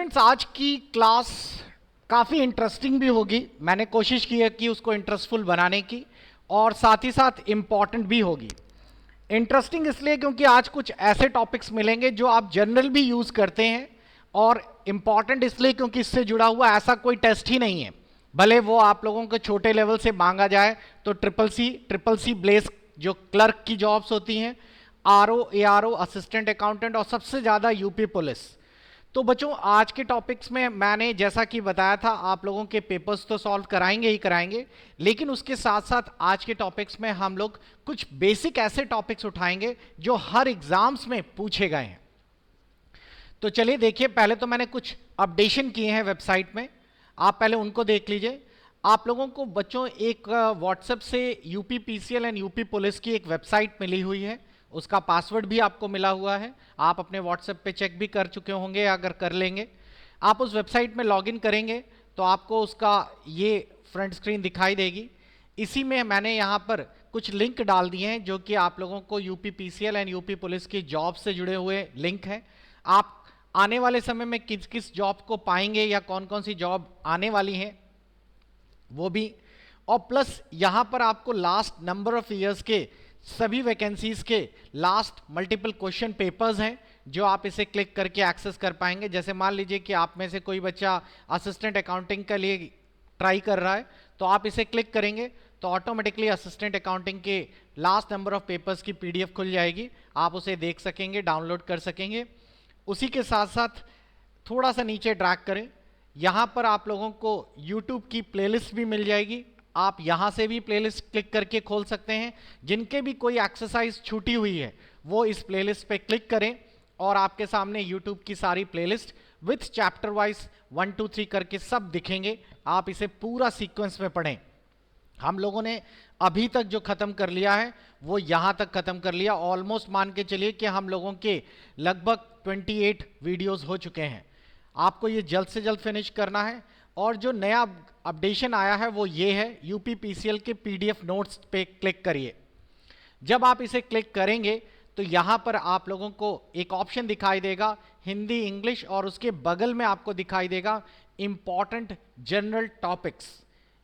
Friends, आज की class काफ़ी इंटरेस्टिंग भी होगी। मैंने कोशिश की है कि उसको इंटरेस्टफुल बनाने की, और साथ ही साथ इम्पॉर्टेंट भी होगी। इंटरेस्टिंग इसलिए क्योंकि आज कुछ ऐसे टॉपिक्स मिलेंगे जो आप जनरल भी यूज़ करते हैं, और इम्पॉर्टेंट इसलिए क्योंकि इससे जुड़ा हुआ ऐसा कोई टेस्ट ही नहीं है। भले वो आप लोगों को छोटे लेवल से मांगा जाए तो ट्रिपल सी ब्लेस जो क्लर्क की जॉब्स होती हैं, आरओ, एआरओ, असिस्टेंट अकाउंटेंट, और सबसे ज़्यादा यूपी पुलिस। तो बच्चों, आज के टॉपिक्स में मैंने जैसा कि बताया था, आप लोगों के पेपर्स तो सॉल्व कराएंगे ही कराएंगे, लेकिन उसके साथ साथ आज के टॉपिक्स में हम लोग कुछ बेसिक ऐसे टॉपिक्स उठाएंगे जो हर एग्जाम्स में पूछे गए हैं। तो चलिए देखिए, पहले तो मैंने कुछ अपडेशन किए हैं वेबसाइट में, आप पहले उनको देख लीजिए। आप लोगों को बच्चों एक व्हाट्सएप से UP PCL and UP police की एक वेबसाइट मिली हुई है, उसका पासवर्ड भी आपको मिला हुआ है। आप अपने व्हाट्सएप पे चेक भी कर चुके होंगे, अगर कर लेंगे। आप उस वेबसाइट में लॉगिन करेंगे तो आपको उसका ये फ्रंट स्क्रीन दिखाई देगी। इसी में मैंने यहाँ पर कुछ लिंक डाल दिए हैं जो कि आप लोगों को UP PCL and UP police की जॉब से जुड़े हुए लिंक हैं। आप आने वाले समय में किस किस जॉब को पाएंगे या कौन कौन सी जॉब आने वाली हैं वो भी, और प्लस यहाँ पर आपको लास्ट नंबर ऑफ ईयर्स के सभी वैकेंसीज के लास्ट मल्टीपल क्वेश्चन पेपर्स हैं जो आप इसे क्लिक करके एक्सेस कर पाएंगे। जैसे मान लीजिए कि आप में से कोई बच्चा असिस्टेंट अकाउंटिंग के लिए ट्राई कर रहा है, तो आप इसे क्लिक करेंगे तो ऑटोमेटिकली असिस्टेंट अकाउंटिंग के लास्ट नंबर ऑफ पेपर्स की पीडीएफ खुल जाएगी। आप उसे देख सकेंगे, डाउनलोड कर सकेंगे। उसी के साथ साथ थोड़ा सा नीचे ड्रैग करें, यहाँ पर आप लोगों को YouTube की प्लेलिस्ट भी मिल जाएगी। आप यहाँ से भी प्लेलिस्ट क्लिक करके खोल सकते हैं। जिनके भी कोई एक्सरसाइज छूटी हुई है वो इस प्लेलिस्ट पे क्लिक करें और आपके सामने YouTube की सारी प्लेलिस्ट विथ चैप्टर वाइज 1 2 3 करके सब दिखेंगे। आप इसे पूरा सीक्वेंस में पढ़ें। हम लोगों ने अभी तक जो खत्म कर लिया है वो यहाँ तक खत्म कर लिया। ऑलमोस्ट मान के चलिए कि हम लोगों के लगभग 28 वीडियोस हो चुके हैं। आपको ये जल्द से जल्द फिनिश करना है। और जो नया अपडेशन आया है वो ये है, यूपी पीसीएल के पीडीएफ नोट्स पे क्लिक करिए। जब आप इसे क्लिक करेंगे तो यहाँ पर आप लोगों को एक ऑप्शन दिखाई देगा हिंदी इंग्लिश, और उसके बगल में आपको दिखाई देगा इंपॉर्टेंट जनरल टॉपिक्स।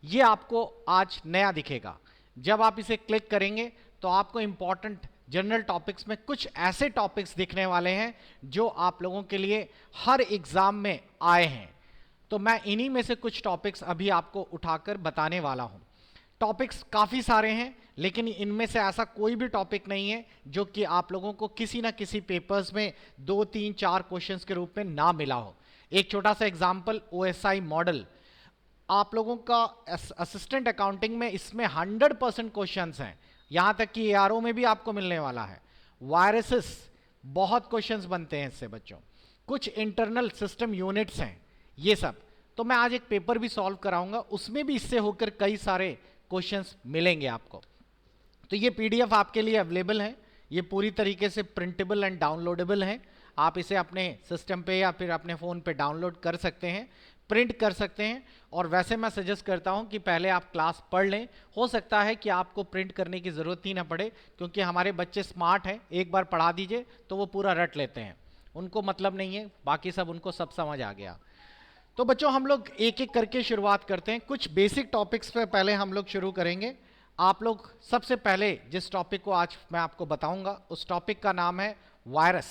ये आपको आज नया दिखेगा। जब आप इसे क्लिक करेंगे तो आपको इंपॉर्टेंट जनरल टॉपिक्स में कुछ ऐसे टॉपिक्स दिखने वाले हैं जो आप लोगों के लिए हर एग्जाम में आए हैं। तो मैं इन्हीं में से कुछ टॉपिक्स अभी आपको उठाकर बताने वाला हूं। टॉपिक्स काफ़ी सारे हैं, लेकिन इनमें से ऐसा कोई भी टॉपिक नहीं है जो कि आप लोगों को किसी ना किसी पेपर्स में 2 3 4 क्वेश्चंस के रूप में ना मिला हो। एक छोटा सा एग्जाम्पल, ओएसआई मॉडल। आप लोगों का असिस्टेंट अकाउंटिंग में इसमें 100% क्वेश्चंस हैं, यहां तक कि एआरओ में भी आपको मिलने वाला है। वायरसेस, बहुत क्वेश्चंस बनते हैं इससे बच्चों। कुछ इंटरनल सिस्टम यूनिट्स हैं, ये सब। तो मैं आज एक पेपर भी सॉल्व कराऊंगा, उसमें भी इससे होकर कई सारे क्वेश्चंस मिलेंगे आपको। तो ये पीडीएफ आपके लिए अवेलेबल है, ये पूरी तरीके से प्रिंटेबल एंड डाउनलोडेबल है। आप इसे अपने सिस्टम पे या फिर अपने फ़ोन पे डाउनलोड कर सकते हैं, प्रिंट कर सकते हैं। और वैसे मैं सजेस्ट करता हूं कि पहले आप क्लास पढ़ लें। हो सकता है कि आपको प्रिंट करने की ज़रूरत ही ना पड़े, क्योंकि हमारे बच्चे स्मार्ट हैं, एक बार पढ़ा दीजिए तो वो पूरा रट लेते हैं, उनको मतलब नहीं है, बाकी सब उनको सब समझ आ गया। तो बच्चों, हम लोग एक एक करके शुरुआत करते हैं। कुछ बेसिक टॉपिक्स पे पहले हम लोग शुरू करेंगे। आप लोग सबसे पहले जिस टॉपिक को आज मैं आपको बताऊंगा उस टॉपिक का नाम है वायरस।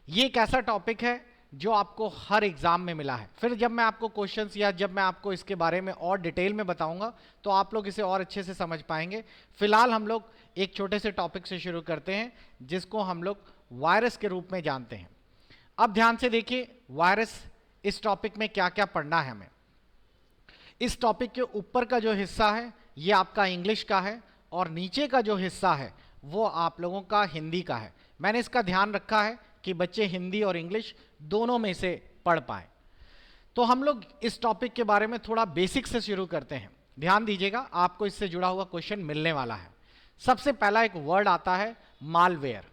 ये एक ऐसा टॉपिक है जो आपको हर एग्जाम में मिला है। फिर जब मैं आपको क्वेश्चंस या जब मैं आपको इसके बारे में और डिटेल में बताऊंगा तो आप लोग इसे और अच्छे से समझ पाएंगे। फिलहाल हम लोग एक छोटे से टॉपिक से शुरू करते हैं जिसको हम लोग वायरस के रूप में जानते हैं। अब ध्यान से देखिए, वायरस, इस टॉपिक में क्या क्या पढ़ना है हमें। इस टॉपिक के ऊपर का जो हिस्सा है ये आपका इंग्लिश का है, और नीचे का जो हिस्सा है वो आप लोगों का हिंदी का है। मैंने इसका ध्यान रखा है कि बच्चे हिंदी और इंग्लिश दोनों में से पढ़ पाए। तो हम लोग इस टॉपिक के बारे में थोड़ा बेसिक से शुरू करते हैं। ध्यान दीजिएगा, आपको इससे जुड़ा हुआ क्वेश्चन मिलने वाला है। सबसे पहला एक वर्ड आता है मालवेयर।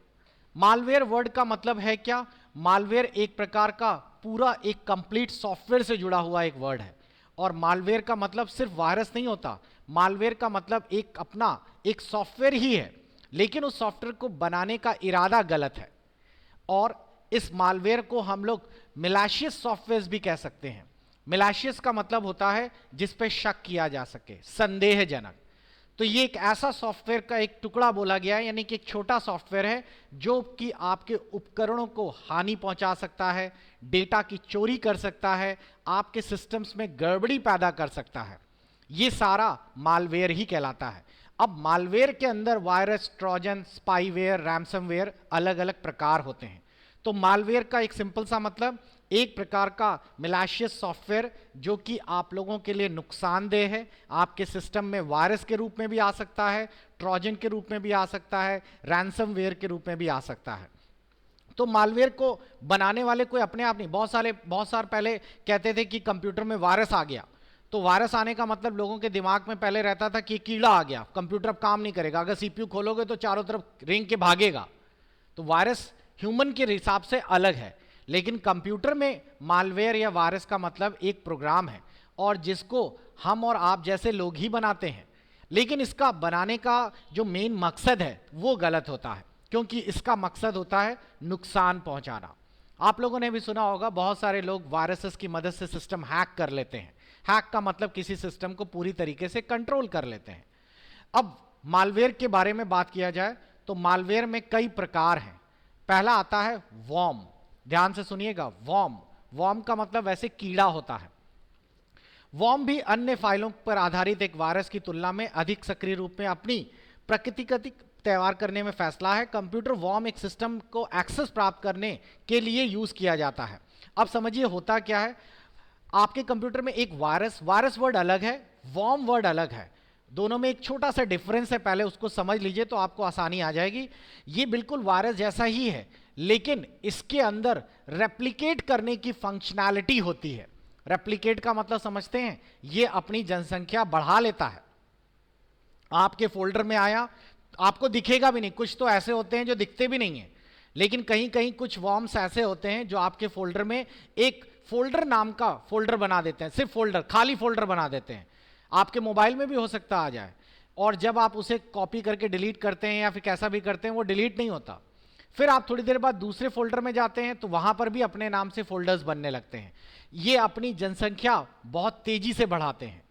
मालवेयर वर्ड का मतलब है क्या? मालवेयर एक प्रकार का पूरा एक कंप्लीट सॉफ्टवेयर से जुड़ा हुआ एक वर्ड है। और मालवेयर का मतलब सिर्फ वायरस नहीं होता, मालवेयर का मतलब एक अपना एक सॉफ्टवेयर ही है, लेकिन उस सॉफ्टवेयर को बनाने का इरादा गलत है। और इस मालवेयर को हम लोग मिलाशियस सॉफ्टवेयर भी कह सकते हैं। मिलाशियस का मतलब होता है जिस पे शक किया जा सके, संदेहजनक। तो ये एक ऐसा सॉफ्टवेयर का एक टुकड़ा बोला गया है, यानी कि एक छोटा सॉफ्टवेयर है जो कि आपके उपकरणों को हानि पहुंचा सकता है, डेटा की चोरी कर सकता है, आपके सिस्टम्स में गड़बड़ी पैदा कर सकता है। ये सारा मालवेयर ही कहलाता है। अब मालवेयर के अंदर वायरस, ट्रोजन, स्पाईवेयर, रैंसमवेयर अलग अलग प्रकार होते हैं। तो मालवेयर का एक सिंपल सा मतलब एक प्रकार का मिलाशियस सॉफ्टवेयर जो कि आप लोगों के लिए नुकसानदेह है, आपके सिस्टम में वायरस के रूप में भी आ सकता है, ट्रोजन के रूप में भी आ सकता है, रैंसमवेयर के रूप में भी आ सकता है। तो मालवेयर को बनाने वाले कोई अपने आप नहीं, बहुत साल पहले कहते थे कि कंप्यूटर में वायरस आ गया। तो वायरस आने का मतलब लोगों के दिमाग में पहले रहता था कि कीड़ा आ गया, कंप्यूटर अब काम नहीं करेगा, अगर सीपीयू खोलोगे तो चारों तरफ रेंग के भागेगा। तो वायरस ह्यूमन के हिसाब से अलग है, लेकिन कंप्यूटर में मालवेयर या वायरस का मतलब एक प्रोग्राम है और जिसको हम और आप जैसे लोग ही बनाते हैं। लेकिन इसका बनाने का जो मेन मकसद है वो गलत होता है, क्योंकि इसका मकसद होता है नुकसान पहुंचाना। आप लोगों ने भी सुना होगा बहुत सारे लोग वायरसेस की मदद से सिस्टम हैक कर लेते हैं। हैक का मतलब किसी सिस्टम को पूरी तरीके से कंट्रोल कर लेते हैं। अब मालवेयर के बारे में बात किया जाए तो मालवेयर में कई प्रकार हैं। पहला आता है वॉर्म। ध्यान से सुनिएगा, वॉर्म। वॉर्म का मतलब वैसे कीड़ा होता है। वॉर्म भी अन्य फाइलों पर आधारित एक वायरस की तुलना में अधिक सक्रिय रूप में अपनी प्रकृति का तैयार करने में फैसला है। कंप्यूटर वॉर्म एक सिस्टम को एक्सेस प्राप्त करने के लिए यूज किया जाता है। अब समझिए होता क्या है, आपके कंप्यूटर में एक वायरस वर्ड अलग है, वॉर्म वर्ड अलग है, दोनों में एक छोटा सा डिफरेंस है, पहले उसको समझ लीजिए तो आपको आसानी आ जाएगी। ये बिल्कुल वायरस जैसा ही है, लेकिन इसके अंदर रेप्लिकेट करने की फंक्शनैलिटी होती है। रेप्लिकेट का मतलब समझते हैं, ये अपनी जनसंख्या बढ़ा लेता है। आपके फोल्डर में आया, आपको दिखेगा भी नहीं, कुछ तो ऐसे होते हैं जो दिखते भी नहीं है, लेकिन कहीं कहीं कुछ वॉर्म्स ऐसे होते हैं जो आपके फोल्डर में एक फोल्डर नाम का फोल्डर बना देते हैं, सिर्फ फोल्डर, खाली फोल्डर बना देते हैं। आपके मोबाइल में भी हो सकता आ जाए, और जब आप उसे कॉपी करके डिलीट करते हैं या फिर कैसा भी करते हैं वो डिलीट नहीं होता। फिर आप थोड़ी देर बाद दूसरे फोल्डर में जाते हैं तो वहां पर भी अपने नाम से फोल्डर्स बनने लगते हैं। ये अपनी जनसंख्या बहुत तेजी से बढ़ाते हैं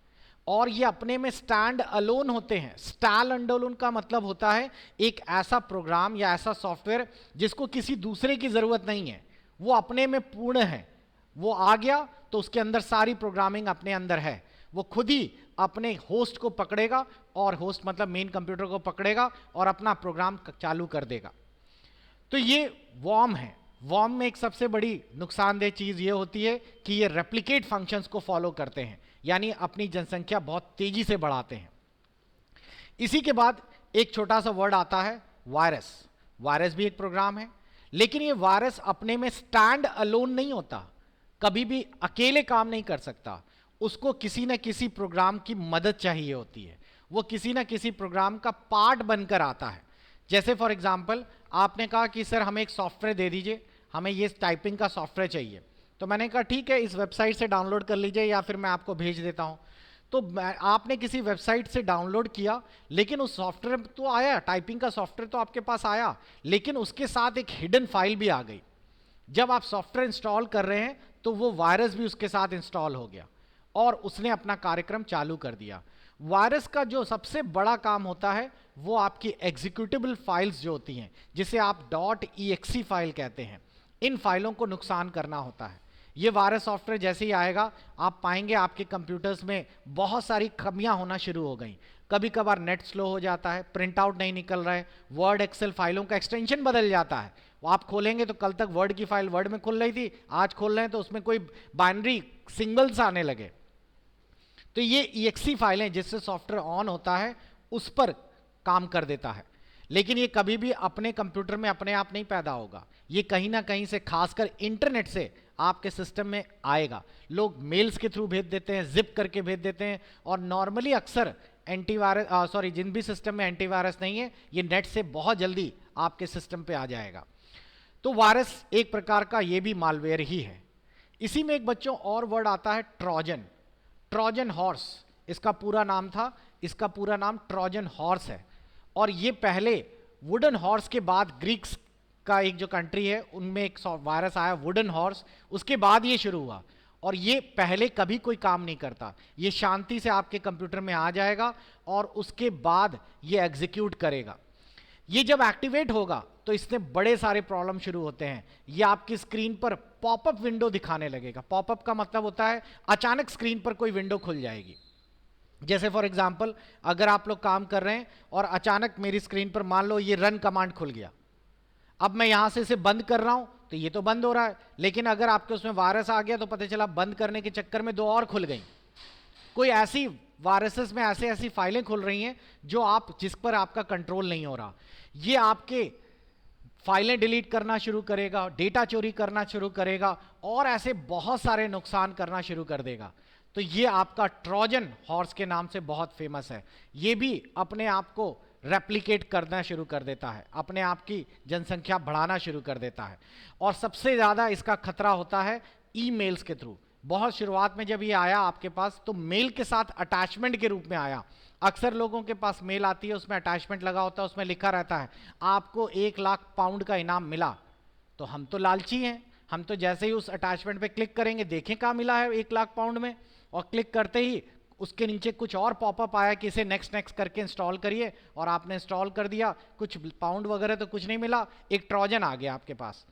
और ये अपने में स्टैंड अलोन होते हैं। स्टैंड अलोन का मतलब होता है एक ऐसा प्रोग्राम या ऐसा सॉफ्टवेयर जिसको किसी दूसरे की जरूरत नहीं है, वो अपने में पूर्ण है। वो आ गया तो उसके अंदर सारी प्रोग्रामिंग अपने अंदर है, वो खुद ही अपने होस्ट को पकड़ेगा, और होस्ट मतलब मेन कंप्यूटर को पकड़ेगा और अपना प्रोग्राम चालू कर देगा। तो ये वॉर्म है। वॉर्म में एक सबसे बड़ी नुकसानदेह चीज ये होती है कि ये रेप्लिकेट फंक्शंस को फॉलो करते हैं, यानी अपनी जनसंख्या बहुत तेजी से बढ़ाते हैं। इसी के बाद एक छोटा सा वर्ड आता है वायरस। वायरस भी एक प्रोग्राम है, लेकिन ये वायरस अपने में स्टैंड अलोन नहीं होता, कभी भी अकेले काम नहीं कर सकता। उसको किसी न किसी प्रोग्राम की मदद चाहिए होती है, वो किसी न किसी प्रोग्राम का पार्ट बनकर आता है। जैसे फॉर एग्जांपल आपने कहा कि सर हमें एक सॉफ्टवेयर दे दीजिए, हमें ये टाइपिंग का सॉफ्टवेयर चाहिए। तो मैंने कहा ठीक है, इस वेबसाइट से डाउनलोड कर लीजिए या फिर मैं आपको भेज देता हूं। तो आपने किसी वेबसाइट से डाउनलोड किया, लेकिन उस सॉफ्टवेयर तो आया, टाइपिंग का सॉफ्टवेयर तो आपके पास आया, लेकिन उसके साथ एक हिडन फाइल भी आ गई। जब आप सॉफ्टवेयर इंस्टॉल कर रहे हैं तो वो वायरस भी उसके साथ इंस्टॉल हो गया और उसने अपना कार्यक्रम चालू कर दिया। वायरस का जो सबसे बड़ा काम होता है वो आपकी एग्जीक्यूटेबल फाइल्स जो होती हैं, जिसे आप .exe फाइल कहते हैं, इन फाइलों को नुकसान करना होता है। ये वायरस सॉफ्टवेयर जैसे ही आएगा आप पाएंगे आपके कंप्यूटर्स में बहुत सारी कमियां होना शुरू हो गई। कभी कभार नेट स्लो हो जाता है, प्रिंट आउट नहीं निकल रहा है, वर्ड एक्सेल फाइलों का एक्सटेंशन बदल जाता है। वो आप खोलेंगे तो कल तक वर्ड की फाइल वर्ड में खुल रही थी, आज खोल रहे हैं तो उसमें कोई बाइनरी सिंबल्स आने लगे। तो ये exe फाइलें जिससे सॉफ्टवेयर ऑन होता है उस पर काम कर देता है, लेकिन ये कभी भी अपने कंप्यूटर में अपने आप नहीं पैदा होगा, ये कहीं ना कहीं से, खासकर इंटरनेट से आपके सिस्टम में आएगा। लोग मेल्स के थ्रू भेज देते हैं, जिप करके भेज देते हैं, और नॉर्मली अक्सर एंटीवायरस जिन भी सिस्टम में एंटीवायरस नहीं है, ये नेट से बहुत जल्दी आपके सिस्टम पे आ जाएगा। तो वायरस एक प्रकार का ये भी मालवेयर ही है। इसी में एक बच्चों और वर्ड आता है ट्रोजन। ट्रोजन हॉर्स इसका पूरा नाम था, इसका पूरा नाम ट्रोजन हॉर्स है। और ये पहले वुडन हॉर्स के बाद ग्रीक्स का एक जो कंट्री है उनमें एक वायरस आया वुडन हॉर्स, उसके बाद ये शुरू हुआ। और ये पहले कभी कोई काम नहीं करता, ये शांति से आपके कंप्यूटर में आ जाएगा और उसके बाद ये एग्जीक्यूट करेगा। ये जब एक्टिवेट होगा तो इससे बड़े सारे प्रॉब्लम शुरू होते हैं। ये आपकी स्क्रीन पर पॉपअप विंडो दिखाने लगेगा। पॉपअप का मतलब होता है अचानक स्क्रीन पर कोई विंडो खुल जाएगी। जैसे फॉर एग्जांपल अगर आप लोग काम कर रहे हैं और अचानक मेरी स्क्रीन पर मान लो ये रन कमांड खुल गया, अब मैं यहां से इसे बंद कर रहा हूं तो ये तो बंद हो रहा है, लेकिन अगर आपके उसमें वायरस आ गया तो पता चला बंद करने के चक्कर में 2 और खुल गई। कोई ऐसी वायरसेस में ऐसी फाइलें खुल रही हैं जो आप जिस पर आपका कंट्रोल नहीं हो रहा। ये आपके फाइलें डिलीट करना शुरू करेगा, डेटा चोरी करना शुरू करेगा और ऐसे बहुत सारे नुकसान करना शुरू कर देगा। तो ये आपका ट्रोजन हॉर्स के नाम से बहुत फेमस है। ये भी अपने आप को रेप्लिकेट करना शुरू कर देता है, अपने आप की जनसंख्या बढ़ाना शुरू कर देता है। और सबसे ज़्यादा इसका खतरा होता है ईमेल्स के थ्रू। बहुत शुरुआत में जब ये आया आपके पास तो मेल के साथ अटैचमेंट के रूप में आया। अक्सर लोगों के पास मेल आती है, उसमें अटैचमेंट लगा होता है, उसमें लिखा रहता है आपको 1 लाख पाउंड का इनाम मिला। तो हम तो लालची हैं, हम तो जैसे ही उस अटैचमेंट पे क्लिक करेंगे देखें क्या मिला है 1 लाख पाउंड में, और क्लिक करते ही उसके नीचे कुछ और पॉपअप आया कि इसे नेक्स्ट नेक्स्ट करके इंस्टॉल करिए, और आपने इंस्टॉल कर दिया, कुछ पाउंड वगैरह तो कुछ नहीं मिला, एक ट्रोजन आ गया आपके पास।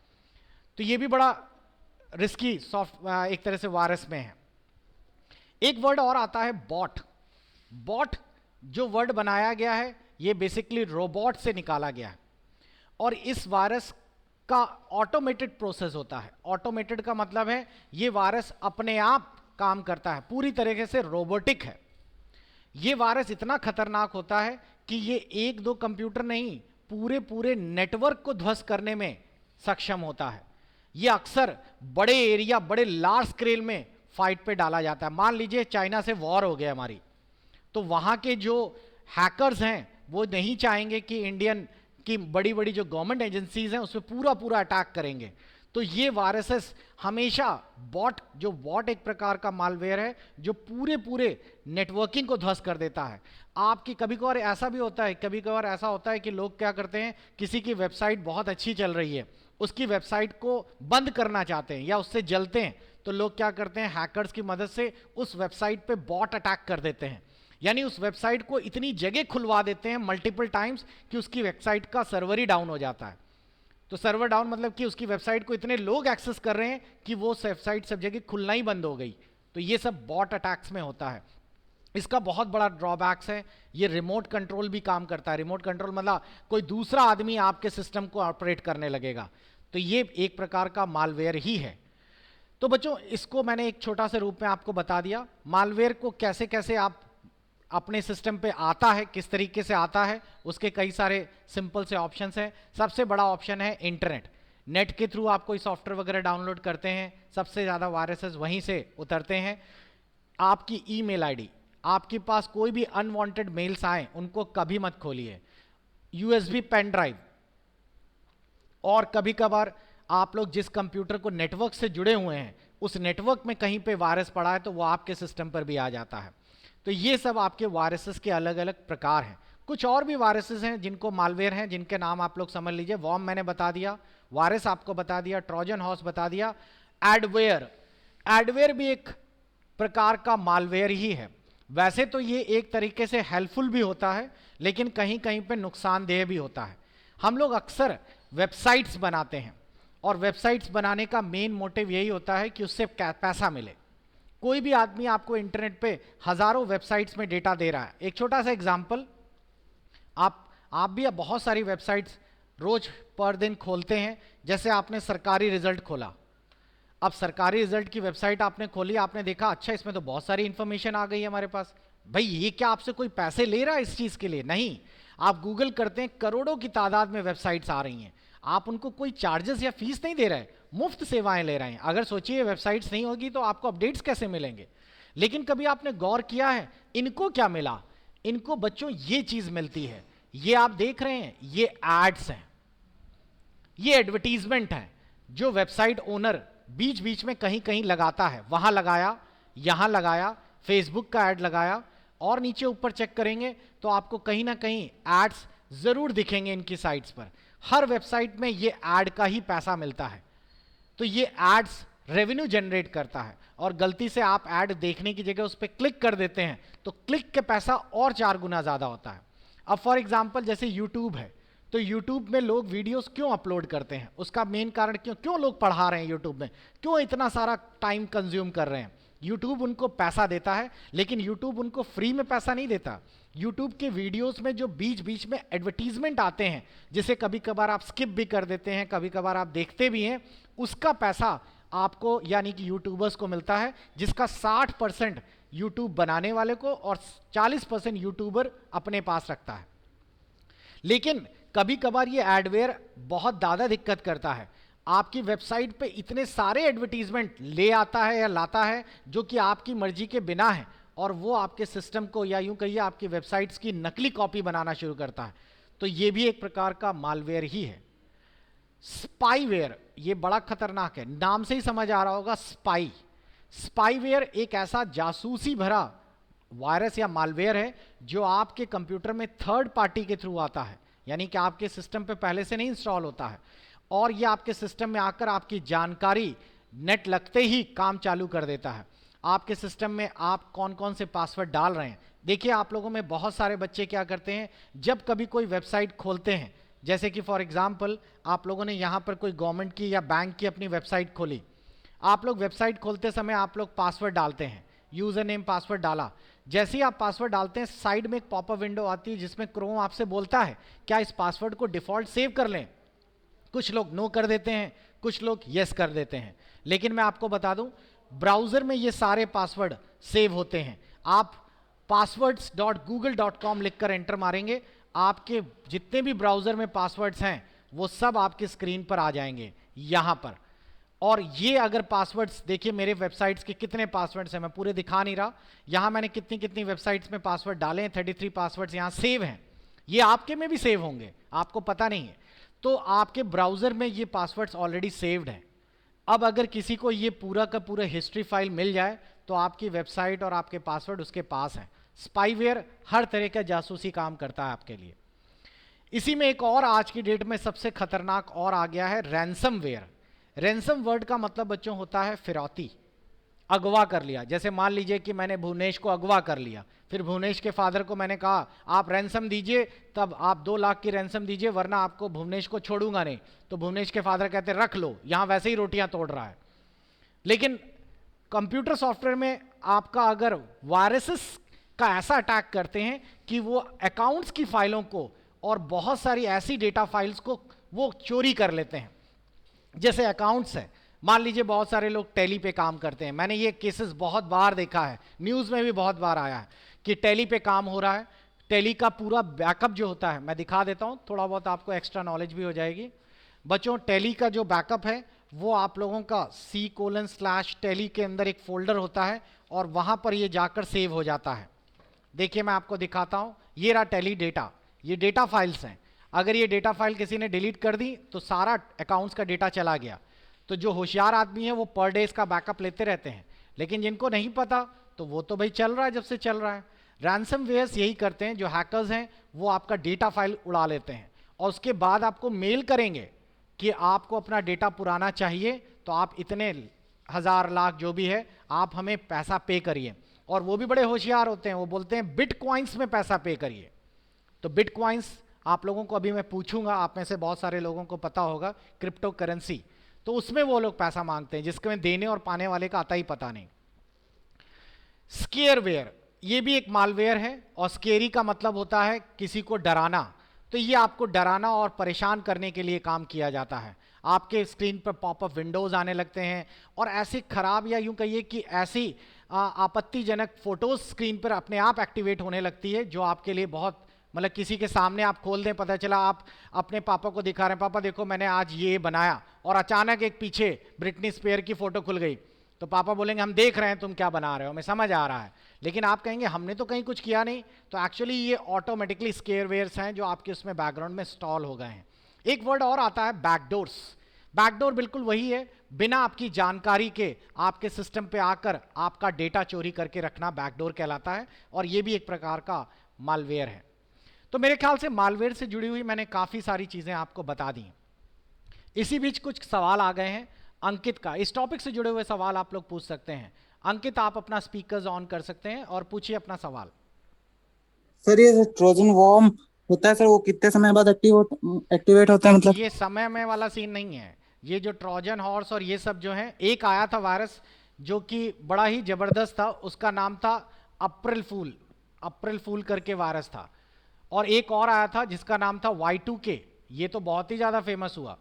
तो ये भी बड़ा रिस्की एक तरह से वायरस में है। एक वर्ड और आता है बॉट। बॉट जो वर्ड बनाया गया है ये बेसिकली रोबोट से निकाला गया है, और इस वायरस का ऑटोमेटेड प्रोसेस होता है। ऑटोमेटेड का मतलब है ये वायरस अपने आप काम करता है, पूरी तरीके से रोबोटिक है। ये वायरस इतना खतरनाक होता है कि ये 1-2 कंप्यूटर नहीं, पूरे पूरे नेटवर्क को ध्वस्त करने में सक्षम होता है। ये अक्सर बड़े एरिया, बड़े लार्ज स्केल में फाइट पे डाला जाता है। मान लीजिए चाइना से वॉर हो गया हमारी, तो वहां के जो हैकर्स हैं वो नहीं चाहेंगे कि इंडियन की बड़ी बड़ी जो गवर्नमेंट एजेंसीज हैं उसमें पूरा पूरा अटैक करेंगे। तो ये वायरसेस हमेशा जो बॉट एक प्रकार का मालवेयर है जो पूरे पूरे नेटवर्किंग को ध्वस्त कर देता है। आपकी कभी कभार ऐसा भी होता है, कभी कभार ऐसा होता है कि लोग क्या करते हैं, किसी की वेबसाइट बहुत अच्छी चल रही है, उसकी वेबसाइट को बंद करना चाहते हैं या उससे जलते हैं, तो लोग क्या करते हैं, हैकर्स की मदद से उस वेबसाइट पे बॉट अटैक कर देते हैं। यानी उस वेबसाइट को इतनी जगह खुलवा देते हैं मल्टीपल टाइम्स कि उसकी वेबसाइट का सर्वर ही डाउन हो जाता है। तो सर्वर डाउन मतलब कि उसकी वेबसाइट को इतने लोग एक्सेस कर रहे हैं कि वो वेबसाइट सब जगह खुलना ही बंद हो गई। तो ये सब बॉट अटैक्स में होता है। इसका बहुत बड़ा ड्रॉबैक्स है, ये रिमोट कंट्रोल भी काम करता है। रिमोट कंट्रोल मतलब कोई दूसरा आदमी आपके सिस्टम को ऑपरेट करने लगेगा। तो ये एक प्रकार का मालवेयर ही है। तो बच्चों इसको मैंने एक छोटा सा रूप में आपको बता दिया, मालवेयर को कैसे कैसे आप अपने सिस्टम पे आता है, किस तरीके से आता है, उसके कई सारे सिंपल से ऑप्शंस हैं। सबसे बड़ा ऑप्शन है इंटरनेट। नेट के थ्रू आप कोई सॉफ्टवेयर वगैरह डाउनलोड करते हैं, सबसे ज़्यादा वायरसेस वहीं से उतरते हैं। आपकी ईमेल आईडी, आपके पास कोई भी अनवांटेड मेल्स आए उनको कभी मत खोलिए। यूएसबी पेन ड्राइव, और कभी कभार आप लोग जिस कंप्यूटर को नेटवर्क से जुड़े हुए हैं उस नेटवर्क में कहीं पे वायरस पड़ा है तो वो आपके सिस्टम पर भी आ जाता है। तो ये सब आपके वायरसेस के अलग अलग प्रकार हैं। कुछ और भी वायरसेस हैं जिनको मालवेयर हैं, जिनके नाम आप लोग समझ लीजिए। वॉर्म मैंने बता दिया, वायरस आपको बता दिया, ट्रोजन हॉर्स बता दिया, एडवेयर। एडवेयर भी एक प्रकार का मालवेयर ही है। वैसे तो ये एक तरीके से हेल्पफुल भी होता है, लेकिन कहीं कहीं पे नुकसानदेह भी होता है। हम लोग अक्सर वेबसाइट्स बनाते हैं, और वेबसाइट्स बनाने का मेन मोटिव यही होता है कि उससे पैसा मिले। कोई भी आदमी आपको इंटरनेट पे हजारों वेबसाइट्स में डेटा दे रहा है। एक छोटा सा एग्जांपल, आप भी बहुत सारी वेबसाइट्स रोज पर दिन खोलते हैं। जैसे आपने सरकारी रिजल्ट खोला, अब सरकारी रिजल्ट की वेबसाइट आपने खोली, आपने देखा अच्छा इसमें तो बहुत सारी इंफॉर्मेशन आ गई है हमारे पास। भाई ये क्या आपसे कोई पैसे ले रहा है इस चीज के लिए? नहीं। आप गूगल करते हैं, करोड़ों की तादाद में वेबसाइट्स आ रही हैं, आप उनको कोई चार्जेस या फीस नहीं दे रहे, मुफ्त सेवाएं ले रहे हैं। अगर सोचिए वेबसाइट्स नहीं होगी तो आपको अपडेट्स कैसे मिलेंगे? लेकिन कभी आपने गौर किया है इनको क्या मिला? इनको बच्चों ये चीज मिलती है, ये आप देख रहे हैं, ये एड्स हैं, ये एडवर्टीजमेंट है जो वेबसाइट ओनर बीच बीच में कहीं कहीं लगाता है। वहां लगाया, यहां लगाया, फेसबुक का ऐड लगाया, और नीचे ऊपर चेक करेंगे तो आपको कहीं ना कहीं एड्स जरूर दिखेंगे इनकी साइट्स पर। हर वेबसाइट में ये ऐड का ही पैसा मिलता है, तो ये एड्स रेवेन्यू जनरेट करता है, और गलती से आप ऐड देखने की जगह उस पर क्लिक कर देते हैं तो क्लिक के पैसा और 4 गुना ज़्यादा होता है। अब फॉर एग्जांपल जैसे यूट्यूब है, तो यूट्यूब में लोग वीडियोस क्यों अपलोड करते हैं, उसका मेन कारण क्यों लोग पढ़ा रहे हैं यूट्यूब में, क्यों इतना सारा टाइम कंज्यूम कर रहे हैं। यूट्यूब उनको पैसा देता है, लेकिन यूट्यूब उनको फ्री में पैसा नहीं देता। यूट्यूब के वीडियोस में जो बीच बीच में एडवर्टीजमेंट आते हैं, जिसे कभी कभार आप स्किप भी कर देते हैं, कभी कभार आप देखते भी हैं, उसका पैसा आपको यानी कि यूट्यूबर्स को मिलता है, जिसका 60% यूट्यूब बनाने वाले को और 40% यूट्यूबर अपने पास रखता है। लेकिन कभी कभार ये एडवेयर बहुत ज़्यादा दिक्कत करता है, आपकी वेबसाइट पे इतने सारे एडवर्टीजमेंट ले आता है या लाता है जो कि आपकी मर्जी के बिना है, और वो आपके सिस्टम को या यूं कहिए आपकी वेबसाइट्स की नकली कॉपी बनाना शुरू करता है। तो ये भी एक प्रकार का मालवेयर ही है। स्पाईवेयर, ये बड़ा खतरनाक है, नाम से ही समझ आ रहा होगा स्पाई। स्पाईवेयर एक ऐसा जासूसी भरा वायरस या मालवेयर है जो आपके कंप्यूटर में थर्ड पार्टी के थ्रू आता है, यानी कि आपके सिस्टम पे पहले से नहीं इंस्टॉल होता है, और ये आपके सिस्टम में आकर आपकी जानकारी नेट लगते ही काम चालू कर देता है। आपके सिस्टम में आप कौन कौन से पासवर्ड डाल रहे हैं। देखिए, आप लोगों में बहुत सारे बच्चे क्या करते हैं, जब कभी कोई वेबसाइट खोलते हैं, जैसे कि फॉर एग्जांपल आप लोगों ने यहाँ पर कोई गवर्नमेंट की या बैंक की अपनी वेबसाइट खोली, आप लोग वेबसाइट खोलते समय आप लोग पासवर्ड डालते हैं, यूजर नेम पासवर्ड डाला। जैसे ही आप पासवर्ड डालते हैं, साइड में एक पॉपअप विंडो आती है जिसमें क्रोम आपसे बोलता है क्या इस पासवर्ड को डिफॉल्ट सेव कर लें। कुछ लोग नो कर देते हैं, कुछ लोग यस कर देते हैं। लेकिन मैं आपको बता दूं, ब्राउजर में ये सारे पासवर्ड सेव होते हैं। आप passwords.google.com लिखकर एंटर मारेंगे, आपके जितने भी ब्राउजर में पासवर्ड्स हैं वो सब आपकी स्क्रीन पर आ जाएंगे यहां पर। और ये अगर पासवर्ड्स देखिए, मेरे वेबसाइट्स के कितने पासवर्ड्स हैं, मैं पूरे दिखा नहीं रहा, यहां मैंने कितनी कितनी वेबसाइट्स में पासवर्ड डाले हैं, 33 पासवर्ड्स यहां सेव हैं। ये आपके में भी सेव होंगे, आपको पता नहीं है। तो आपके ब्राउजर में ये पासवर्ड्स ऑलरेडी सेव्ड हैं। अब अगर किसी को ये पूरा का पूरा हिस्ट्री फाइल मिल जाए तो आपकी वेबसाइट और आपके पासवर्ड उसके पास हैं। स्पाईवेयर हर तरह का जासूसी काम करता है आपके लिए। इसी में एक और आज की डेट में सबसे खतरनाक और आ गया है रैंसमवेयर। रैंसम वर्ड का मतलब बच्चों होता है फिरौती, अगवा कर लिया। जैसे मान लीजिए कि मैंने भुवनेश को अगवा कर लिया, फिर भुवनेश के फादर को मैंने कहा आप रैंसम दीजिए, तब आप 2 लाख की रैंसम दीजिए वरना आपको भुवनेश को छोड़ूंगा नहीं। तो भुवनेश के फादर कहते रख लो, यहां वैसे ही रोटियां तोड़ रहा है। लेकिन कंप्यूटर सॉफ्टवेयर में आपका अगर वायरसेस का ऐसा अटैक करते हैं कि वो अकाउंट्स की फाइलों को और बहुत सारी ऐसी डेटा फाइल्स को वो चोरी कर लेते हैं। जैसे अकाउंट्स है, मान लीजिए बहुत सारे लोग टैली पे काम करते हैं, मैंने ये केसेस बहुत बार देखा है, न्यूज़ में भी बहुत बार आया है कि टैली पे काम हो रहा है। टैली का पूरा बैकअप जो होता है, मैं दिखा देता हूँ, थोड़ा बहुत आपको एक्स्ट्रा नॉलेज भी हो जाएगी बच्चों। टैली का जो बैकअप है वो आप लोगों का C:/टैली के अंदर एक फोल्डर होता है और वहाँ पर ये जाकर सेव हो जाता है। देखिए मैं आपको दिखाता हूँ, ये रहा टैली डेटा, ये डेटा फाइल्स हैं। अगर ये डेटा फाइल किसी ने डिलीट कर दी तो सारा अकाउंट्स का डेटा चला गया। तो जो होशियार आदमी है वो पर डे इसका बैकअप लेते रहते हैं, लेकिन जिनको नहीं पता तो वो तो भाई चल रहा है जब से चल रहा है। रैंसमवेयर्स यही करते हैं, जो हैकर्स हैं वो आपका डेटा फाइल उड़ा लेते हैं और उसके बाद आपको मेल करेंगे कि आपको अपना डेटा पुराना चाहिए, तो आप इतने हज़ार लाख जो भी है आप हमें पैसा पे करिए। और वो भी बड़े होशियार होते हैं, वो बोलते हैं बिटकॉइंस में पैसा पे करिए। तो बिटकॉइंस आप लोगों को अभी मैं पूछूंगा, आप में से बहुत सारे लोगों को पता होगा क्रिप्टो करेंसी, तो उसमें वो लोग पैसा मांगते हैं जिसके में देने और पाने वाले का आता ही पता नहीं। स्केयरवेयर, ये भी एक मालवेयर है और स्केरी का मतलब होता है किसी को डराना। तो ये आपको डराना और परेशान करने के लिए काम किया जाता है। आपके स्क्रीन पर पॉपअप विंडोज आने लगते हैं और ऐसी खराब या यूं कहिए कि ऐसी आपत्तिजनक फोटोज स्क्रीन पर अपने आप एक्टिवेट होने लगती है जो आपके लिए बहुत, मतलब किसी के सामने आप खोल दें, पता चला आप अपने पापा को दिखा रहे हैं, पापा देखो मैंने आज ये बनाया, और अचानक एक पीछे ब्रिटनी स्पीयर की फोटो खुल गई, तो पापा बोलेंगे हम देख रहे हैं तुम क्या बना रहे हो, हमें समझ आ रहा है, लेकिन आप कहेंगे हमने तो कहीं कुछ किया नहीं। तो एक्चुअली ये ऑटोमेटिकली स्केयरवेयर्स हैं जो आपके उसमें बैकग्राउंड में इंस्टॉल हो गए हैं। एक वर्ड और आता है बैकडोर्स। बैकडोर बिल्कुल वही है, बिना आपकी जानकारी के आपके सिस्टम पे आकर आपका डेटा चोरी करके रखना बैकडोर कहलाता है, और ये भी एक प्रकार का मालवेयर है। तो तो मेरे ख्याल से मालवेयर से जुड़ी हुई मैंने काफ़ी सारी चीज़ें आपको बता दी। इसी बीच कुछ सवाल आ गए हैं अंकित का, इस टॉपिक से जुड़े हुए सवाल आप लोग पूछ सकते हैं। अंकित, आप अपना स्पीकर्स ऑन कर सकते हैं और पूछिए अपना सवाल। सर ये ट्रोजन वॉर्म होता है सर, वो कितने समय बाद एक्टिवेट होता है मतलब? ये समय में वाला सीन नहीं है। ये जो ट्रोजन हॉर्स और ये सब जो है, एक आया था वायरस जो कि बड़ा ही जबरदस्त था, उसका नाम था अप्रैल फूल, अप्रैल फूल करके वायरस था। और एक और आया था जिसका नाम था Y2K, ये तो बहुत ही ज्यादा फेमस हुआ।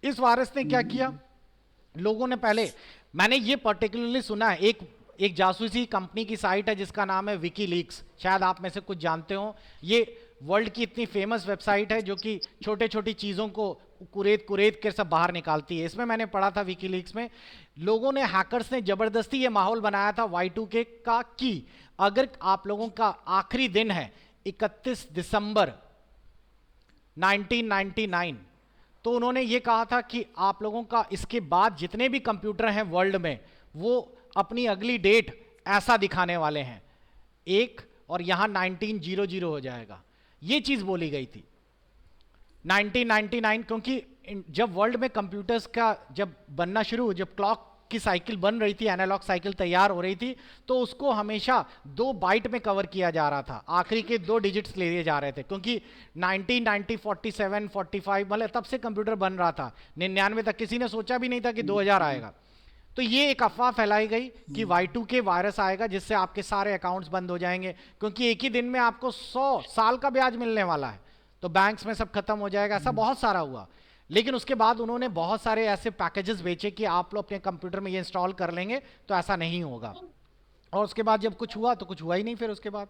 इस वायरस ने क्या किया, लोगों ने पहले, मैंने ये पर्टिकुलरली सुना है, एक एक जासूसी कंपनी की साइट है जिसका नाम है विकीलीक्स, शायद आप में से कुछ जानते हो। ये वर्ल्ड की इतनी फेमस वेबसाइट है जो कि छोटे छोटी चीज़ों को कुरेद कुरेद कर सब बाहर निकालती है। इसमें मैंने पढ़ा था विकीलीक्स में, लोगों ने, हैकर्स ने जबरदस्ती ये माहौल बनाया था Y2K का कि अगर आप लोगों का आखिरी दिन है 31 दिसंबर 1999, तो उन्होंने ये कहा था कि आप लोगों का इसके बाद जितने भी कंप्यूटर हैं वर्ल्ड में, वो अपनी अगली डेट ऐसा दिखाने वाले हैं एक, और यहां 1900 हो जाएगा। ये चीज बोली गई थी 1999, क्योंकि जब वर्ल्ड में कंप्यूटर्स का जब बनना शुरू, जब क्लॉक की साइकिल बन रही थी, एनालॉग साइकिल तैयार हो रही थी, तो उसको हमेशा 2 बाइट में कवर किया जा रहा था, आखिरी के 2 डिजिट्स ले लिए जा रहे थे, क्योंकि 1990 47 45 मतलब तब से कंप्यूटर बन रहा था, 99 तक किसी ने सोचा भी नहीं था कि 2000 आएगा। तो ये एक अफवाह फैलाई गई कि Y2K वायरस आएगा जिससे आपके सारे अकाउंट्स बंद हो जाएंगे, क्योंकि एक ही दिन में आपको 100 साल का ब्याज मिलने वाला है, तो बैंक्स में सब खत्म हो जाएगा, ऐसा बहुत सारा हुआ। लेकिन उसके बाद उन्होंने बहुत सारे ऐसे पैकेजेस बेचे कि आप लोग अपने कंप्यूटर में ये इंस्टॉल कर लेंगे तो ऐसा नहीं होगा। और उसके बाद जब कुछ हुआ तो कुछ हुआ ही नहीं फिर उसके बाद।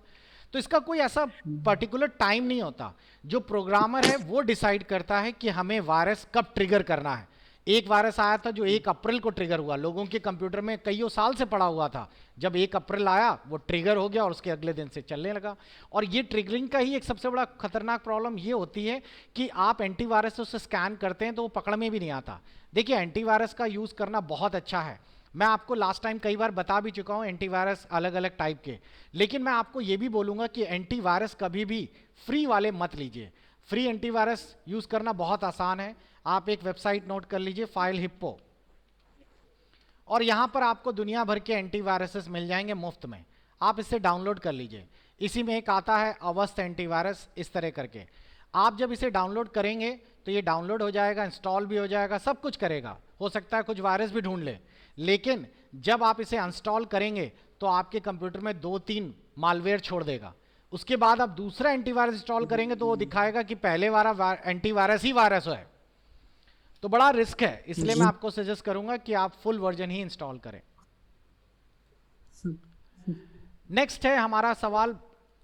तो इसका कोई ऐसा पर्टिकुलर टाइम नहीं होता, जो प्रोग्रामर है वो डिसाइड करता है कि हमें वायरस कब ट्रिगर करना है। एक वायरस आया था जो 1 अप्रैल को ट्रिगर हुआ, लोगों के कंप्यूटर में कईयों साल से पड़ा हुआ था, जब 1 अप्रैल आया वो ट्रिगर हो गया और उसके अगले दिन से चलने लगा। और ये ट्रिगरिंग का ही एक सबसे बड़ा खतरनाक प्रॉब्लम ये होती है कि आप एंटीवायरस से उसे स्कैन करते हैं तो वो पकड़ में भी नहीं आता। देखिए, एंटीवायरस का यूज़ करना बहुत अच्छा है, मैं आपको लास्ट टाइम कई बार बता भी चुका हूं एंटीवायरस अलग अलग टाइप के, लेकिन मैं आपको यह भी बोलूंगा कि एंटीवायरस कभी भी फ्री वाले मत लीजिए। फ्री एंटीवायरस यूज करना बहुत आसान है, आप एक वेबसाइट नोट कर लीजिए, फाइल हिप्पो, और यहां पर आपको दुनिया भर के एंटीवायरसेस मिल जाएंगे मुफ्त में, आप इससे डाउनलोड कर लीजिए। इसी में एक आता है अवस्थ एंटीवायरस, इस तरह करके आप जब इसे डाउनलोड करेंगे तो ये डाउनलोड हो जाएगा, इंस्टॉल भी हो जाएगा, सब कुछ करेगा, हो सकता है कुछ वायरस भी ढूंढ ले, लेकिन जब आप इसे इंस्टॉल करेंगे तो आपके कंप्यूटर में 2-3 मालवेयर छोड़ देगा। उसके बाद आप दूसरा एंटीवायरस इंस्टॉल करेंगे तो वो दिखाएगा कि पहले वाला एंटीवायरस ही वायरस है। तो बड़ा रिस्क है, इसलिए मैं जी आपको सजेस्ट करूंगा कि आप फुल वर्जन ही इंस्टॉल करें। नेक्स्ट है हमारा सवाल,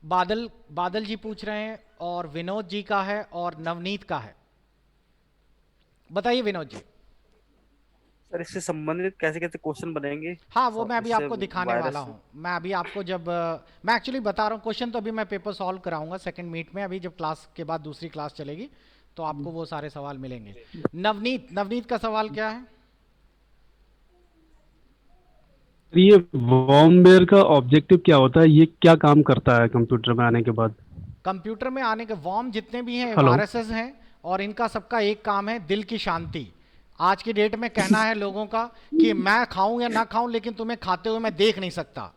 बादल बादल जी पूछ रहे हैं, और विनोद जी का है और नवनीत का है। बताइए विनोद जी। सर इससे संबंधित कैसे कैसे क्वेश्चन बनेंगे? हाँ, वो मैं अभी इससे आपको दिखाने वाला वायरस से। हूँ, मैं अभी आपको जब मैं एक्चुअली बता रहा हूँ क्वेश्चन, तो अभी मैं पेपर सॉल्व कराऊंगा सेकंड मीट में, अभी जब क्लास के बाद दूसरी क्लास चलेगी तो आपको वो सारे सवाल मिलेंगे। नवनीत, नवनीत का सवाल क्या है? ये वॉर्मवेयर का ऑब्जेक्टिव क्या होता है, ये क्या काम करता है कंप्यूटर में आने के बाद? कंप्यूटर में आने के वॉर्म जितने भी हैं हेलो। वायरसेस हैं, और इनका सबका एक काम है दिल की शांति। आज की डेट में कहना है लोगों का कि मैं खाऊं या ना खाऊं लेकिन तुम्हें खाते हुए मैं देख नहीं सकता,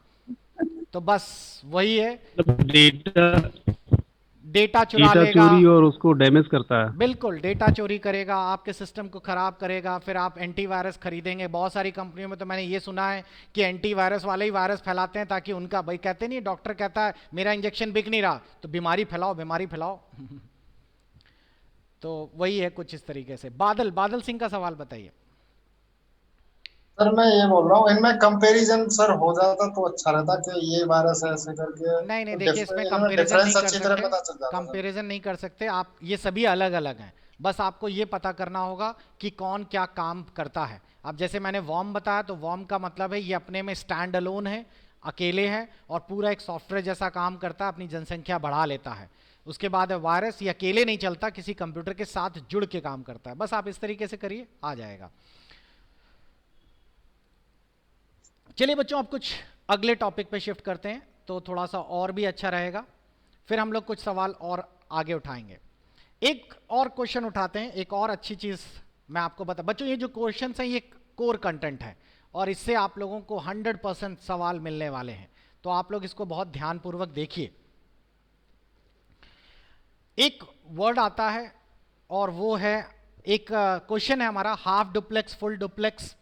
तो बस वही है, मतलब डेटा डेटा चुरा डेटा लेगा। चोरी और उसको डैमेज करता है। बिल्कुल, डेटा चोरी करेगा, आपके सिस्टम को खराब करेगा, फिर आप एंटीवायरस खरीदेंगे। बहुत सारी कंपनियों में तो मैंने ये सुना है कि एंटीवायरस वाले ही वायरस फैलाते हैं ताकि उनका, भाई कहते नहीं, डॉक्टर कहता है मेरा इंजेक्शन बिक नहीं रहा तो बीमारी फैलाओ, बीमारी फैलाओ। तो वही है कुछ इस तरीके से। बादल, बादल सिंह का सवाल बताइए। सर मैं ये बोल रहा हूँ, इनमें कंपैरिजन सर हो जाता तो अच्छा रहता कि ये वायरस है ऐसे करके, नहीं नहीं, तो देखिए इसमें इनमें कंपैरिजन नहीं डिफरेंस कर अच्छी तरह सकते, पता चल जाता सर। कंपैरिजन नहीं कर सकते आप, ये सभी अलग अलग हैं। बस आपको ये पता करना होगा कि कौन क्या काम करता है। अब जैसे मैंने वॉर्म बताया, तो वॉर्म का मतलब है ये अपने में स्टैंड अलोन है, अकेले है, और पूरा एक सॉफ्टवेयर जैसा काम करता है, अपनी जनसंख्या बढ़ा लेता है। उसके बाद है वायरस, ये अकेले नहीं चलता, किसी कंप्यूटर के साथ जुड़ के काम करता है। बस आप इस तरीके से करिए, आ जाएगा। चलिए बच्चों, अब कुछ अगले टॉपिक पे शिफ्ट करते हैं तो थोड़ा सा और भी अच्छा रहेगा। फिर हम लोग कुछ सवाल और आगे उठाएंगे। एक और क्वेश्चन उठाते हैं, एक और अच्छी चीज मैं आपको बता, बच्चों ये जो क्वेश्चन हैं ये कोर कंटेंट है और इससे आप लोगों को 100% सवाल मिलने वाले हैं, तो आप लोग इसको बहुत ध्यानपूर्वक देखिए। एक वर्ड आता है और वो है, एक क्वेश्चन है हमारा, हाफ डुप्लेक्स फुल डुप्लेक्स,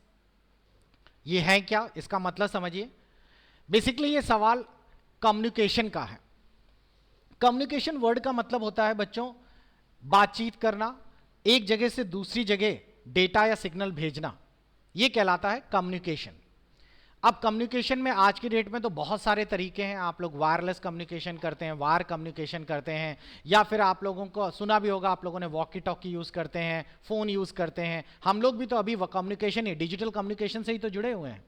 ये है क्या, इसका मतलब समझिए। बेसिकली ये सवाल कम्युनिकेशन का है। कम्युनिकेशन वर्ड का मतलब होता है बच्चों बातचीत करना, एक जगह से दूसरी जगह डेटा या सिग्नल भेजना, ये कहलाता है कम्युनिकेशन। अब कम्युनिकेशन में आज की डेट में तो बहुत सारे तरीके हैं, आप लोग वायरलेस कम्युनिकेशन करते हैं, वायर कम्युनिकेशन करते हैं, या फिर आप लोगों को सुना भी होगा, आप लोगों ने वॉकी टॉकी यूज करते हैं, फोन यूज करते हैं। हम लोग भी तो अभी कम्युनिकेशन ही, डिजिटल कम्युनिकेशन से ही तो जुड़े हुए हैं।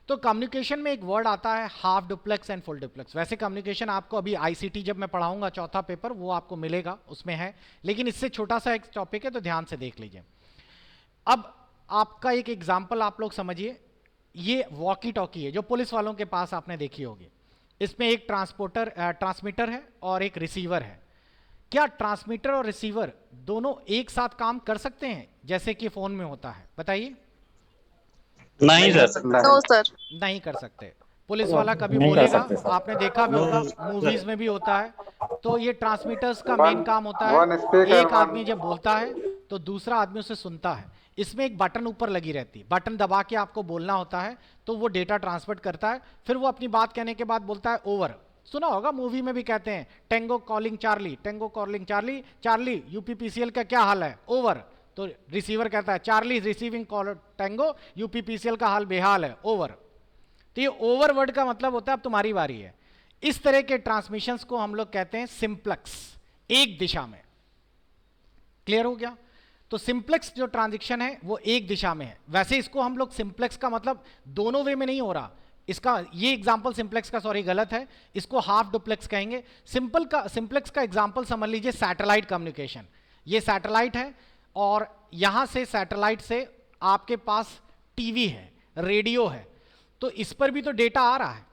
तो कम्युनिकेशन में एक वर्ड आता है half duplex and full duplex. वैसे कम्युनिकेशन आपको अभी आईसीटी जब मैं पढ़ाऊंगा चौथा पेपर, वो आपको मिलेगा, उसमें है, लेकिन इससे छोटा सा एक टॉपिक है, तो ध्यान से देख लीजिए। अब आपका एक एग्जाम्पल आप लोग समझिए, ये वॉकी टॉकी है जो पुलिस वालों के पास आपने देखी होगी। इसमें एक ट्रांसमीटर है और एक रिसीवर है। क्या ट्रांसमीटर और रिसीवर दोनों एक साथ काम कर सकते हैं जैसे कि फोन में होता है? बताइए। नहीं सर। No sir. नहीं कर सकते। पुलिस वाला कभी बोलेगा, आपने देखा भी होगा, मूवीज में भी होता है। तो ये ट्रांसमीटर्स का मेन काम होता है, एक आदमी जब बोलता है तो दूसरा आदमी उसे सुनता है। इसमें एक बटन ऊपर लगी रहती है, बटन दबा के आपको बोलना होता है, तो वो डेटा ट्रांसफर करता है। फिर वो अपनी बात कहने के बाद बोलता है ओवर। सुना होगा, मूवी में भी कहते हैं Tengo calling Charlie, Tengo calling Charlie, Charlie UPPCL का क्या हाल है, ओवर। तो रिसीवर कहता है Charlie receiving call Tengo, UPPCL का हाल बेहाल है, ओवर। तो ये ओवर वर्ड का मतलब होता है अब तुम्हारी बारी है। इस तरह के ट्रांसमिशंस को हम लोग कहते हैं सिंप्लेक्स, एक दिशा में। क्लियर हो गया? तो सिंप्लेक्स जो ट्रांजैक्शन है वो एक दिशा में है। वैसे इसको हम लोग सिंप्लेक्स का मतलब दोनों वे में नहीं हो रहा, इसका ये एग्जांपल सिंप्लेक्स का सॉरी गलत है, इसको हाफ डुप्लेक्स कहेंगे। सिंप्लेक्स का एग्जांपल समझ लीजिए सैटेलाइट कम्युनिकेशन। ये सैटेलाइट है और यहां से सैटेलाइट से आपके पास टीवी है, रेडियो है, तो इस पर भी तो डेटा आ रहा है।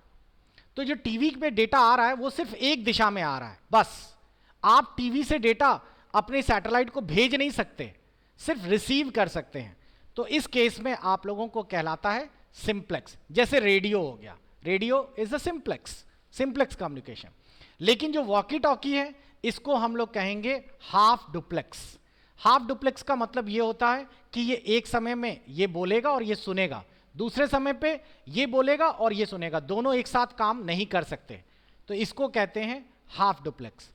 तो जो टीवी पे डेटा आ रहा है वो सिर्फ एक दिशा में आ रहा है, बस। आप टीवी से डेटा अपने सैटेलाइट को भेज नहीं सकते, सिर्फ रिसीव कर सकते हैं। तो इस केस में आप लोगों को कहलाता है सिंप्लेक्स। जैसे रेडियो हो गया, radio is a simplex communication. लेकिन जो वॉकी टॉकी है इसको हम लोग कहेंगे हाफ डुप्लेक्स। हाफ डुप्लेक्स का मतलब ये होता है कि ये एक समय में ये बोलेगा और ये सुनेगा, दूसरे समय पे ये बोलेगा और ये सुनेगा, दोनों एक साथ काम नहीं कर सकते, तो इसको कहते हैं हाफ डुप्लेक्स।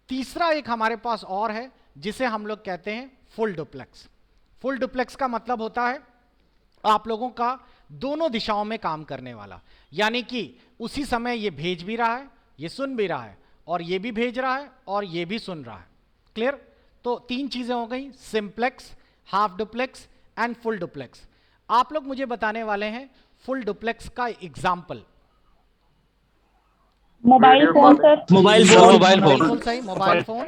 तीसरा एक हमारे पास और है जिसे हम लोग कहते हैं फुल डुप्लेक्स। फुल डुप्लेक्स का मतलब होता है आप लोगों का दोनों दिशाओं में काम करने वाला, यानी कि उसी समय ये भेज भी रहा है, ये सुन भी रहा है, और ये भी भेज रहा है और ये भी सुन रहा है। क्लियर? तो तीन चीजें हो गई, simplex, half duplex and full duplex. आप लोग मुझे बताने वाले हैं फुल डुप्लेक्स का example. Mobile phone sir. Mobile phone. बिल्कुल सही, मोबाइल फोन,